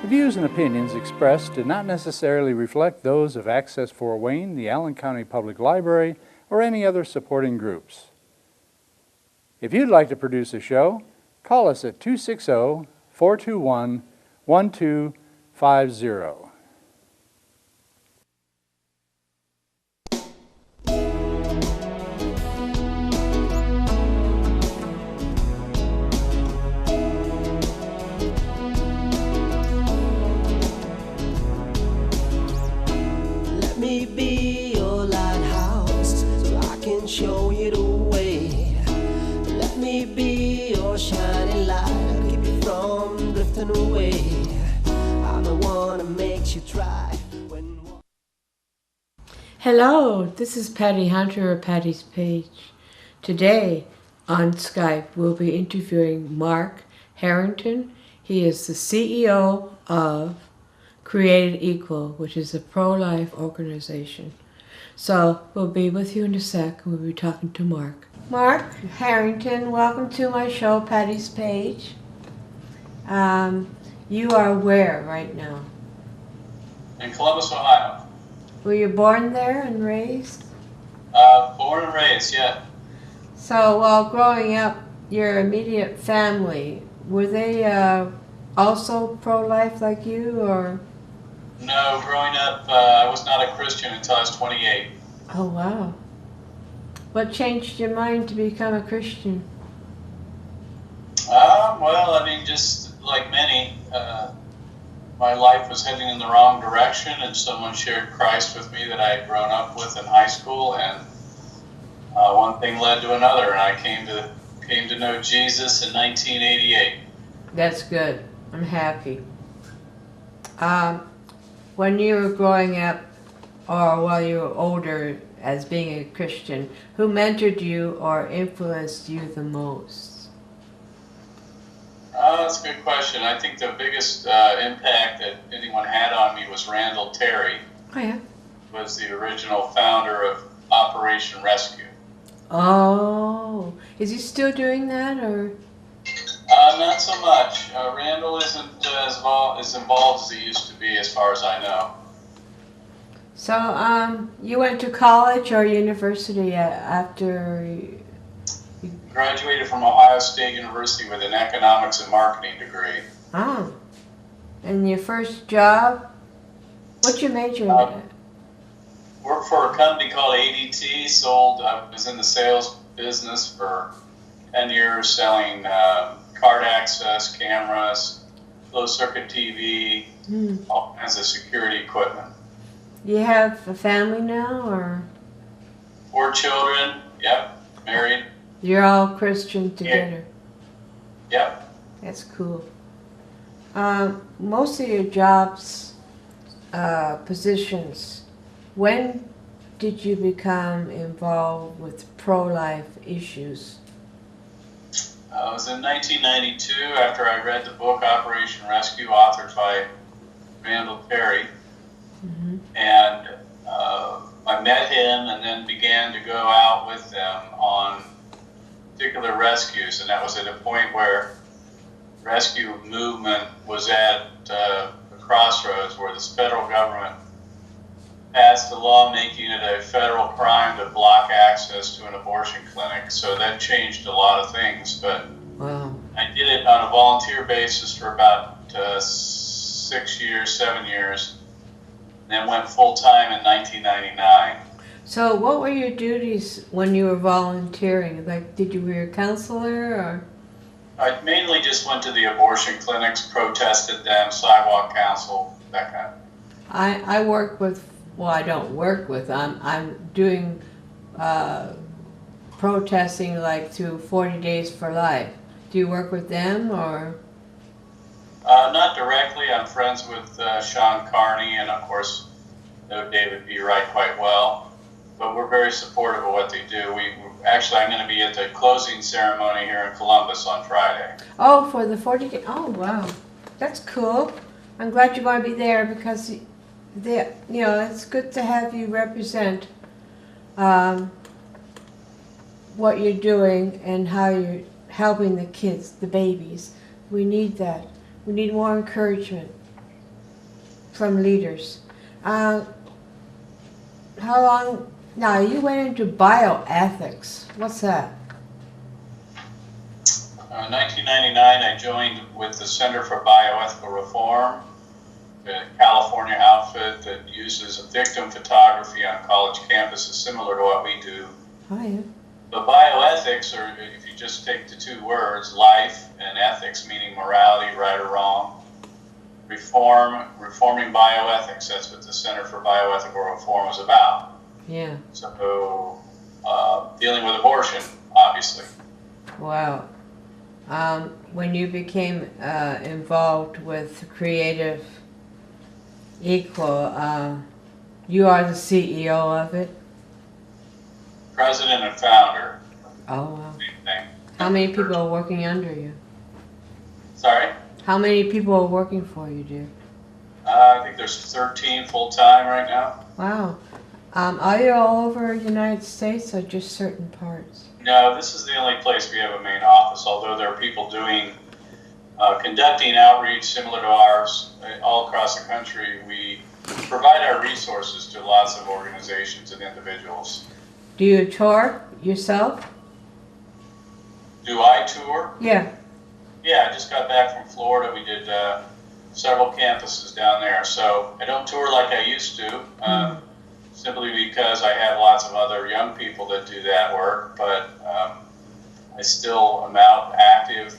The views and opinions expressed do not necessarily reflect those of Access Fort Wayne, the Allen County Public Library, or any other supporting groups. If you'd like to produce a show, call us at 260-421-1250. Let me be your lighthouse so I can show you the way. Let me be your shining light, I'll keep you from drifting away. I'm the one that makes you try when... Hello, this is Patty Hunter of Patty's Page. Today on Skype we'll be interviewing Mark Harrington. He is the CEO of Created Equal, which is a pro-life organization. So we'll be with you in a sec and we'll be talking to Mark. Mark Harrington, welcome to my show, Patty's Page. You are where right now? In Columbus, Ohio. Were you born there and raised? Born and raised, yeah. So while growing up, your immediate family, were they also pro-life like you, or? No, growing up, I was not a Christian until I was 28. Oh, wow. What changed your mind to become a Christian? Well, I mean, just like many, my life was heading in the wrong direction, and someone shared Christ with me that I had grown up with in high school, and one thing led to another, and I came to know Jesus in 1988. That's good. I'm happy. When you were growing up, or while you were older as being a Christian, who mentored you or influenced you the most? That's a good question. I think the biggest impact that anyone had on me was Randall Terry. Oh, yeah. Was the original founder of Operation Rescue. Oh, is he still doing that, or? Not so much. Randall isn't as involved as he used to be, as far as I know. So, you went to college or university after? Graduated from Ohio State University with an economics and marketing degree. Oh, and your first job? What's your major in? Worked for a company called ADT. I was in the sales business for 10 years, selling card access, cameras, closed circuit TV, all kinds of security equipment. You have a family now, or? 4 children. Yep, married. You're all Christian together. Yep. That's cool. Most of your jobs, positions, when did you become involved with pro-life issues? It was in 1992 after I read the book Operation Rescue, authored by Randall Terry. Mm-hmm. And I met him and then began to go out with them on particular rescues, and that was at a point where rescue movement was at a crossroads where the federal government passed a law making it a federal crime to block access to an abortion clinic. So that changed a lot of things, but wow. I did it on a volunteer basis for about 7 years, and then went full-time in 1999. So what were your duties when you were volunteering? Like, did you were a counselor, or? I mainly just went to the abortion clinics, protested them, sidewalk counsel, that kind of thing. I work with, well, I don't work with, I'm doing protesting like through 40 Days for Life. Do you work with them, or? Not directly. I'm friends with Sean Carney, and of course know David B. Wright quite well. But we're very supportive of what they do. Actually, I'm going to be at the closing ceremony here in Columbus on Friday. Oh, for the 40 Days. Oh, wow. That's cool. I'm glad you're going to be there because, it's good to have you represent what you're doing and how you're helping the kids, the babies. We need that. We need more encouragement. from leaders. How long? Now you went into bioethics. What's that? 1999, I joined with the Center for Bioethical Reform, the California outfit that uses victim photography on college campuses, similar to what we do. Oh yeah. But bioethics, or if you just take the two words, life and ethics, meaning morality, right or wrong, reforming bioethics, that's what the Center for Bioethical Reform was about. Yeah. So, dealing with abortion, obviously. Wow. When you became involved with Creative Equal, you are the CEO of it? President and founder. Oh, wow. Same thing. How many people are working under you? Sorry? How many people are working for you, dear? I think there's 13 full-time right now. Wow. Are you all over the United States or just certain parts? No, this is the only place we have a main office, although there are people doing, conducting outreach similar to ours all across the country. We provide our resources to lots of organizations and individuals. Do you tour yourself? Do I tour? Yeah. Yeah, I just got back from Florida. We did several campuses down there. So I don't tour like I used to, simply because I have lots of other young people that do that work. But I still am out active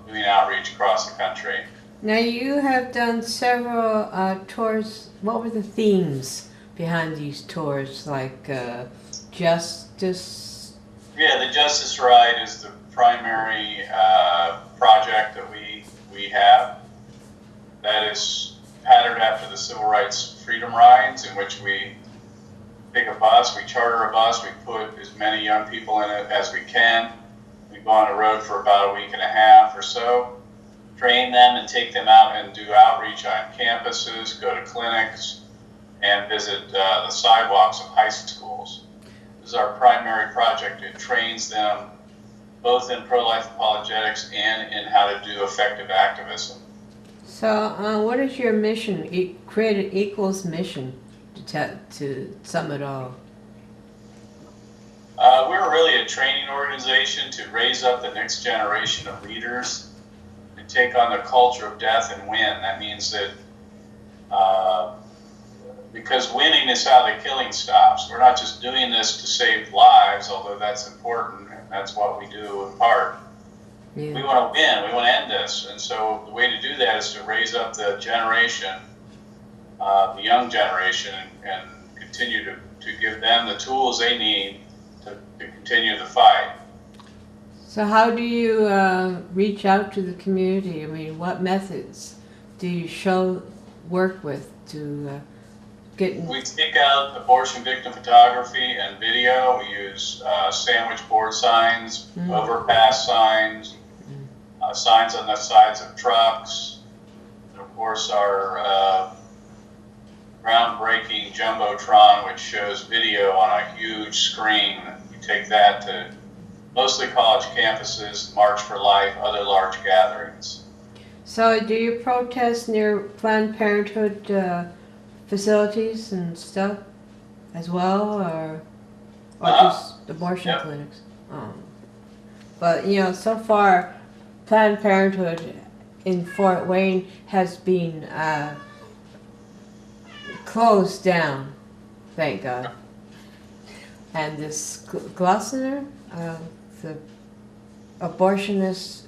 doing outreach across the country. Now you have done several tours. What were the themes behind these tours? Like justice? Yeah, the Justice Ride is the primary project that we have. That is patterned after the Civil Rights Freedom Rides, in which we take a bus, we charter a bus, we put as many young people in it as we can. We go on the road for about a week and a half or so, train them and take them out and do outreach on campuses, go to clinics, and visit the sidewalks of high schools. This is our primary project. It trains them both in pro-life apologetics and in how to do effective activism. So what is your mission, Creative Equal's mission to sum it all? We're really a training organization to raise up the next generation of leaders and take on the culture of death and win. That means that because winning is how the killing stops. We're not just doing this to save lives, although that's important, and that's what we do in part. Yeah. We want to win. We want to end this. And so the way to do that is to raise up the generation, the young generation, and continue to give them the tools they need to continue the fight. So how do you reach out to the community? I mean, what methods do you work with to get... We take out abortion victim photography and video. We use sandwich board signs, overpass signs, signs on the sides of trucks, and of course our groundbreaking Jumbotron, which shows video on a huge screen. We take that to mostly college campuses, March for Life, other large gatherings. So do you protest near Planned Parenthood facilities and stuff as well, or just abortion clinics? But you know, so far Planned Parenthood in Fort Wayne has been closed down, thank God. And this Glossener, the abortionist,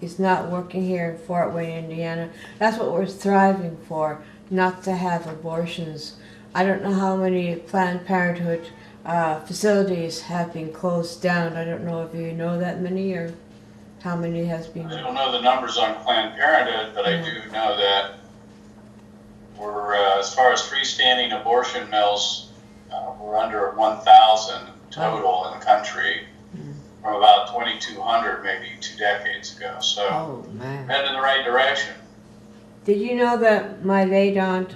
is not working here in Fort Wayne, Indiana. That's what we're striving for, not to have abortions. I don't know how many Planned Parenthood facilities have been closed down. I don't know if you know that many or how many has been. I don't know the numbers on Planned Parenthood, but I do know that we're, as far as freestanding abortion mills, we're under 1,000 total in the country, from about 2,200 maybe 2 decades ago. So heading in the right direction. Did you know that my late aunt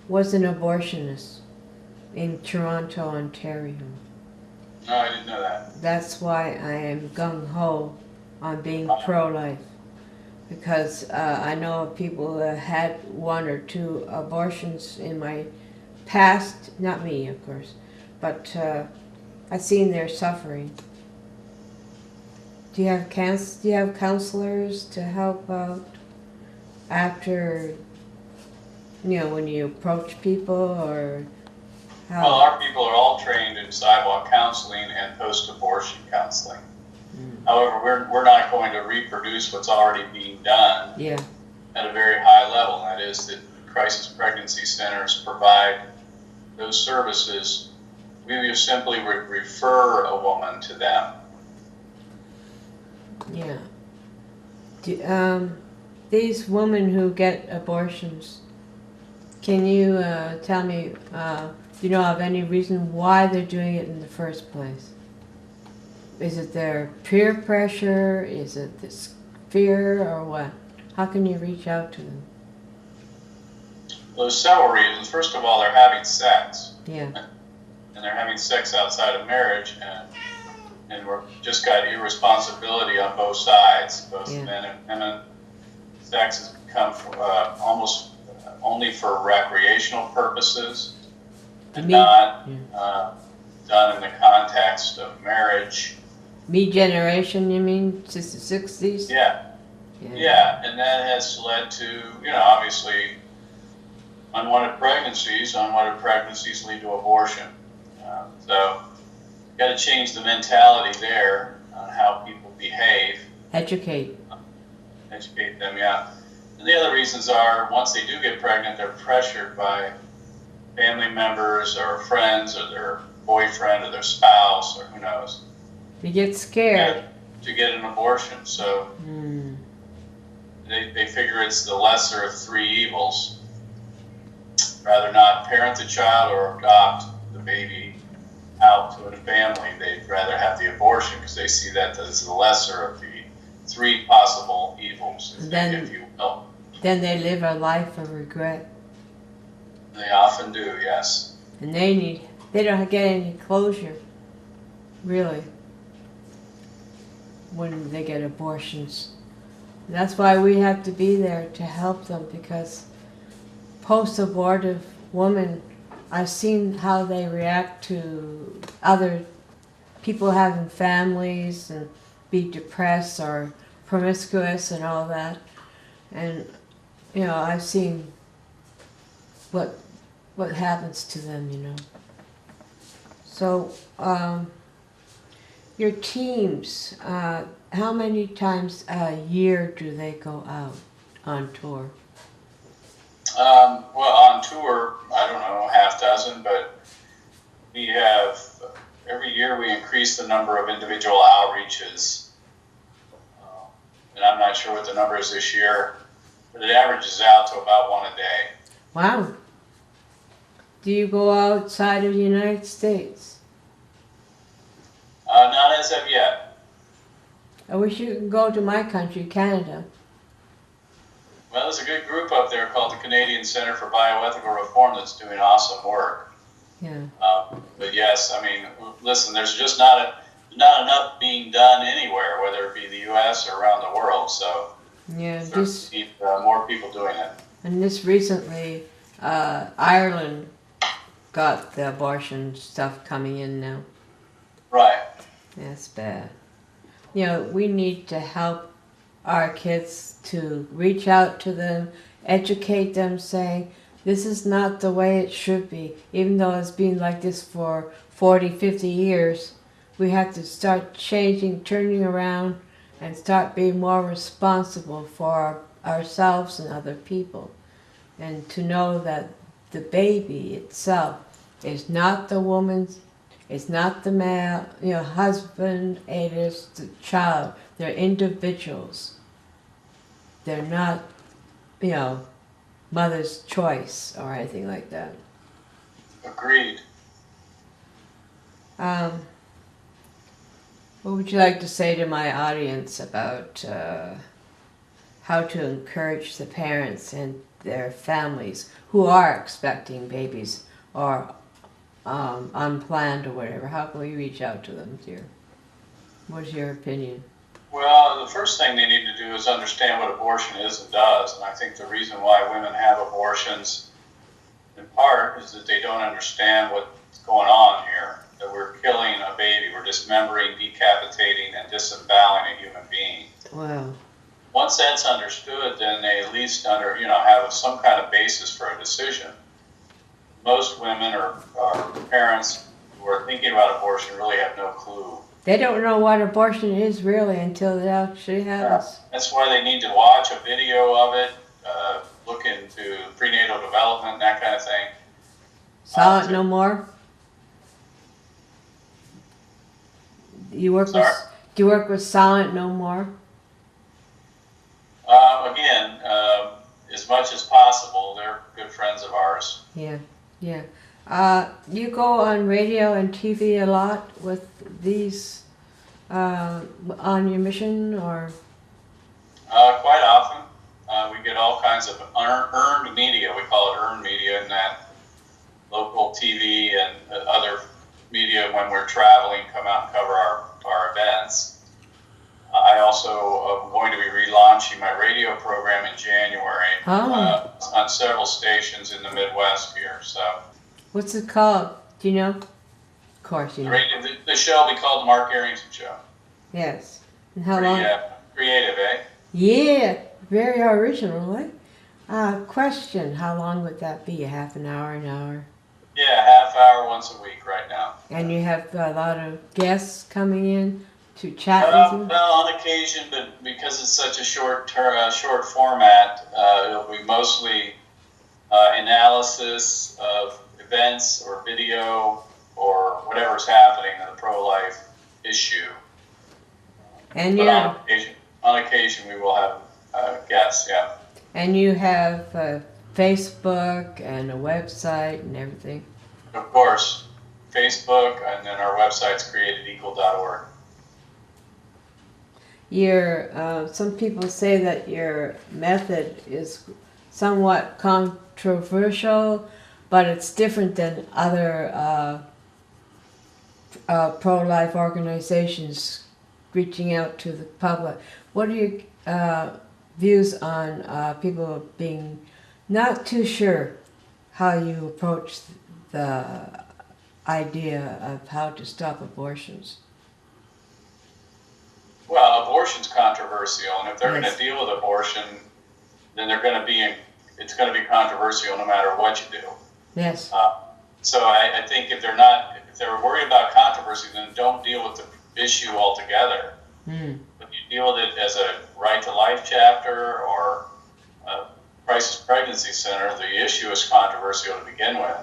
was an abortionist in Toronto, Ontario? No, I didn't know that. That's why I am gung-ho on being pro-life. because I know of people that had 1 or 2 abortions in my past, not me of course, but I've seen their suffering. Do you have counselors to help out after, when you approach people, or how? Well, our people are all trained in sidewalk counseling and post-abortion counseling. However, we're not going to reproduce what's already being done Yeah. at a very high level. And that is that crisis pregnancy centers provide those services. We would simply refer a woman to them. Yeah. These women who get abortions, can you tell me, do you know of any reason why they're doing it in the first place? Is it their peer pressure? Is it this fear, or what? How can you reach out to them? Well, there's several reasons. First of all, they're having sex. Yeah. And they're having sex outside of marriage, and we're just got irresponsibility on both sides, both men and women. Sex has become almost only for recreational purposes, and not done in the context of marriage. Me generation, you mean, since the 60s? Yeah, and that has led to, obviously, unwanted pregnancies. Unwanted pregnancies lead to abortion. So, got to change the mentality there on how people behave. Educate them, yeah. And the other reasons are, once they do get pregnant, they're pressured by family members or friends or their boyfriend or their spouse or who knows. You get scared. To get an abortion. So they figure it's the lesser of 3 evils. Rather not parent the child or adopt the baby out to a family. They'd rather have the abortion because they see that as the lesser of the 3 possible evils, if you will. Then they live a life of regret. They often do, yes. And they don't get any closure, really, when they get abortions. And that's why we have to be there to help them, because post-abortive women, I've seen how they react to other people having families and be depressed or promiscuous and all that. And, I've seen what happens to them, So, your teams, how many times a year do they go out on tour? Well, on tour, I don't know, half dozen, but we have, every year we increase the number of individual outreaches. And I'm not sure what the number is this year, but it averages out to about 1 a day. Wow. Do you go outside of the United States? Not as of yet. I wish you could go to my country, Canada. Well, there's a good group up there called the Canadian Center for Bioethical Reform that's doing awesome work. Yeah. But yes, listen, there's just not enough being done anywhere, whether it be the U.S. or around the world. So yeah, need more people doing it. And this recently, Ireland got the abortion stuff coming in now. Right. That's bad. We need to help our kids, to reach out to them, educate them, saying this is not the way it should be. Even though it's been like this for 40, 50 years, we have to start changing, turning around, and start being more responsible for ourselves and other people. And to know that the baby itself is not the woman's, it's not the male, husband, it is the child. They're individuals. They're not, mother's choice or anything like that. Agreed. What would you like to say to my audience about how to encourage the parents and their families who are expecting babies or unplanned or whatever? How can we reach out to them, dear? What's your opinion? Well, the first thing they need to do is understand what abortion is and does. And I think the reason why women have abortions, in part, is that they don't understand what's going on here. That we're killing a baby, we're dismembering, decapitating, and disemboweling a human being. Wow. Once that's understood, then they at least have some kind of basis for a decision. Most women or parents who are thinking about abortion really have no clue. They don't know what abortion is really until it actually happens. That's why they need to watch a video of it, look into prenatal development, that kind of thing. Silent No More? Do you work with Silent No More? Again, as much as possible, they're good friends of ours. Yeah, yeah. You go on radio and TV a lot with these on your mission, or? Quite often. We get all kinds of earned media. We call it earned media, in that local TV and other media, when we're traveling, come out and cover our events. I also am going to be relaunching my radio program in January on several stations in the Midwest here. So, what's it called? Do you know? Of course you know. The show will be called the Mark Harrington Show. Yes. And how long? Creative, eh? Yeah, very original, eh? Question, how long would that be? A half an hour, an hour? Yeah, half hour once a week right now. And you have a lot of guests coming in to chat with you? Well, on occasion, but because it's such a short format, it'll be mostly analysis of events or video or whatever's happening in the pro-life issue. And but on occasion, we will have guests, yeah. And you have Facebook and a website and everything? Of course. Facebook, and then our website's createdequal.org. Some people say that your method is somewhat controversial, but it's different than other pro-life organizations reaching out to the public. What are your views on people being not too sure how you approach the idea of how to stop abortions? Well, abortion's controversial, and if they're going to deal with abortion, then it's going to be controversial no matter what you do. Yes. So I think if they're worried about controversy, then don't deal with the issue altogether. But you deal with it as a right to life chapter or a crisis pregnancy center, the issue is controversial to begin with.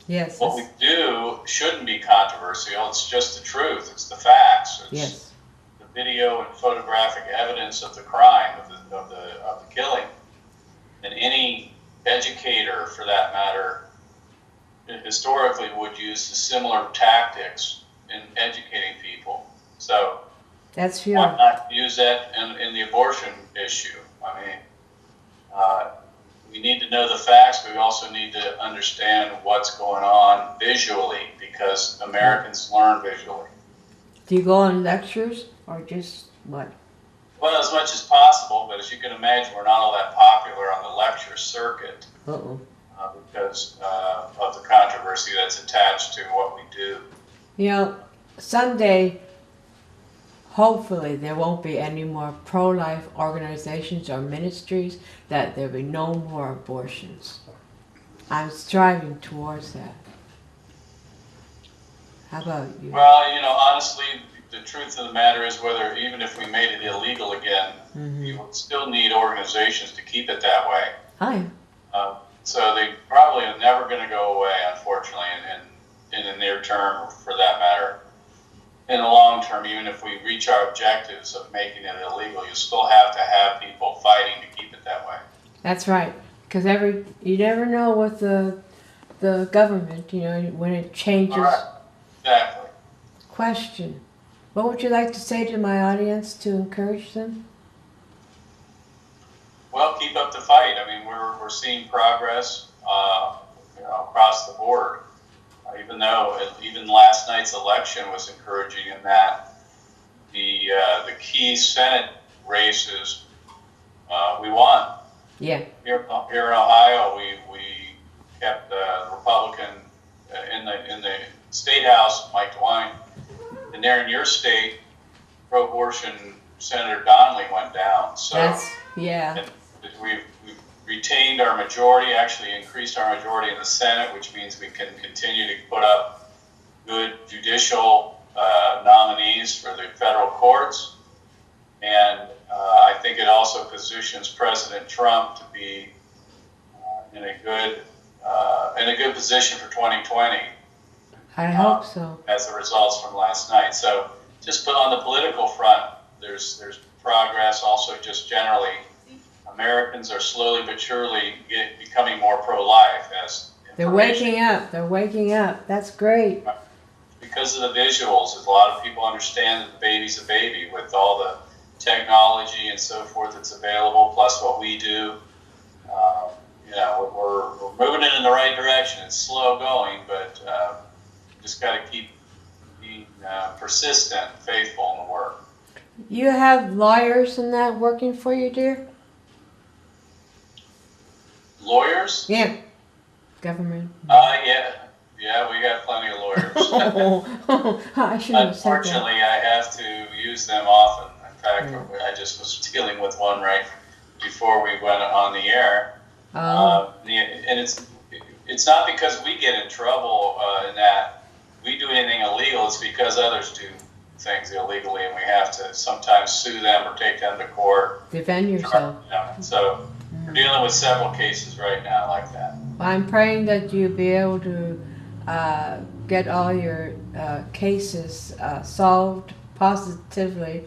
Yes. What we do shouldn't be controversial. It's just the truth. It's the facts. It's yes. the video and photographic evidence of the crime, of the killing. And any educator, for that matter, historically would use the similar tactics in educating people. So that's true. Why not use that in the abortion issue? I mean, we need to know the facts, but we also need to understand what's going on visually, because Americans learn visually. Do you go on lectures or just what? Well, as much as possible, but as you can imagine, we're not all that popular on the lecture circuit because of the controversy that's attached to what we do. You know, someday, hopefully, there won't be any more pro-life organizations or ministries, that there'll be no more abortions. I'm striving towards that. How about you? Well, honestly, the truth of the matter is, whether even if we made it illegal again, you would still need organizations to keep it that way. Hi. So they probably are never going to go away, unfortunately, in the near term, for that matter. In the long term, even if we reach our objectives of making it illegal, you still have to have people fighting to keep it that way. That's right, because you never know with the government, when it changes. Right. Exactly. Question: what would you like to say to my audience to encourage them? Well, keep up the fight. I mean, we're seeing progress, across the board. Even though even last night's election was encouraging in that the key Senate races, we won. Yeah. Here in Ohio, we kept the Republican in the state house, Mike DeWine, and there in your state, pro-abortion Senator Donnelly went down. So we've retained our majority, actually increased our majority in the Senate, which means we can continue to put up good judicial nominees for the federal courts. And I think it also positions President Trump to be in a good position for 2020. I hope so. As the results from last night. So just put on the political front, there's progress. Also, just generally, Americans are slowly but surely becoming more pro-life as they're waking up. They're waking up. That's great. Because of the visuals, a lot of people understand that the baby's a baby with all the technology and so forth that's available, plus what we do. We're moving in the right direction. It's slow going, but just got to keep being persistent, faithful in the work. You have lawyers and that working for you, dear? Lawyers? Yeah. Government. Yeah, we got plenty of lawyers. I shouldn't have said that. Unfortunately, I have to use them often. In fact, I just was dealing with one right before we went on the air. And it's not because we get in trouble in that we do anything illegal. It's because others do things illegally, and we have to sometimes sue them or take them to court. Defend yourself. So we're dealing with several cases right now like that. I'm praying that you'll be able to get all your cases solved positively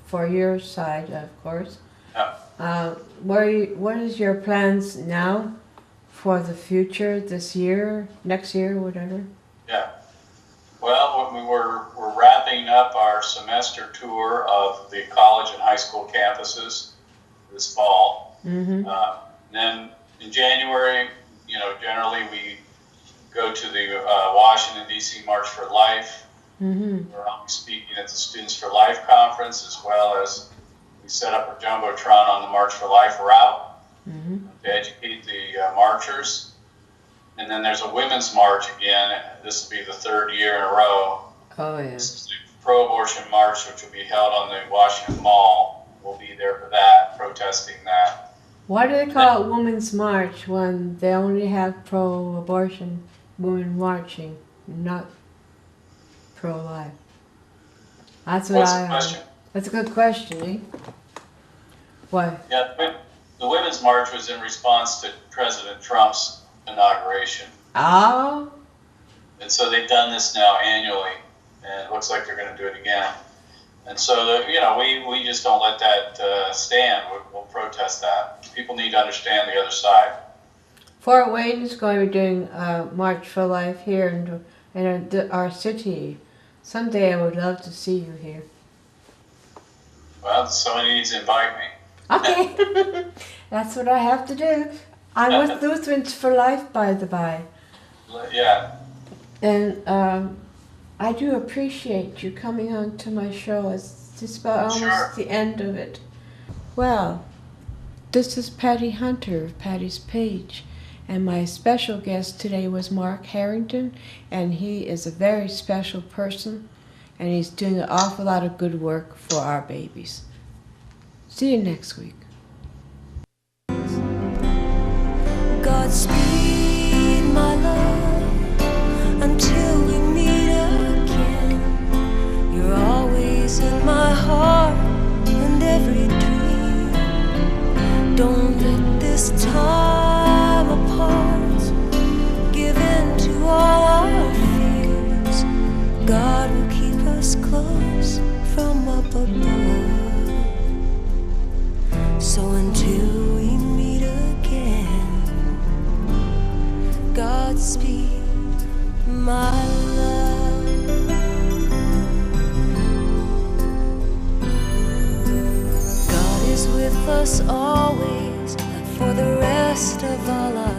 for your side, of course. Yeah. What is your plans now for the future, this year, next year, whatever? Yeah. Well, we're wrapping up our semester tour of the college and high school campuses this fall. Mm-hmm. Then in January, generally we go to the Washington, D.C. March for Life. Mm-hmm. I'll be speaking at the Students for Life conference, as well as we set up a Jumbotron on the March for Life route to educate the marchers. And then there's a Women's March again. This will be the third year in a row. Oh, yeah. This is the pro-abortion march, which will be held on the Washington Mall. We'll be there for that, protesting that. Why do they call it Women's March when they only have pro-abortion women marching, not pro-life? That's what What's I the question? That's a good question, eh? What? Yeah, the Women's March was in response to President Trump's inauguration. Oh. And so they've done this now annually, and it looks like they're going to do it again. And so, we just don't let that stand. We'll protest that. People need to understand the other side. Fort Wayne is going to be doing March for Life here in our city. Someday I would love to see you here. Well, somebody needs to invite me. Okay. That's what I have to do. I'm with Lutherans for Life, by the by. Yeah. And I do appreciate you coming on to my show. It's just about almost the end of it. Well, this is Patty Hunter of Patty's Page. And my special guest today was Mark Harrington. And he is a very special person. And he's doing an awful lot of good work for our babies. See you next week. Godspeed, my love, until we meet again. You're always in my heart and every dream. Don't let this time apart give in to all our fears. God will keep us close from up above. So until we meet again, Godspeed, my love. God is with us always for the rest of our lives.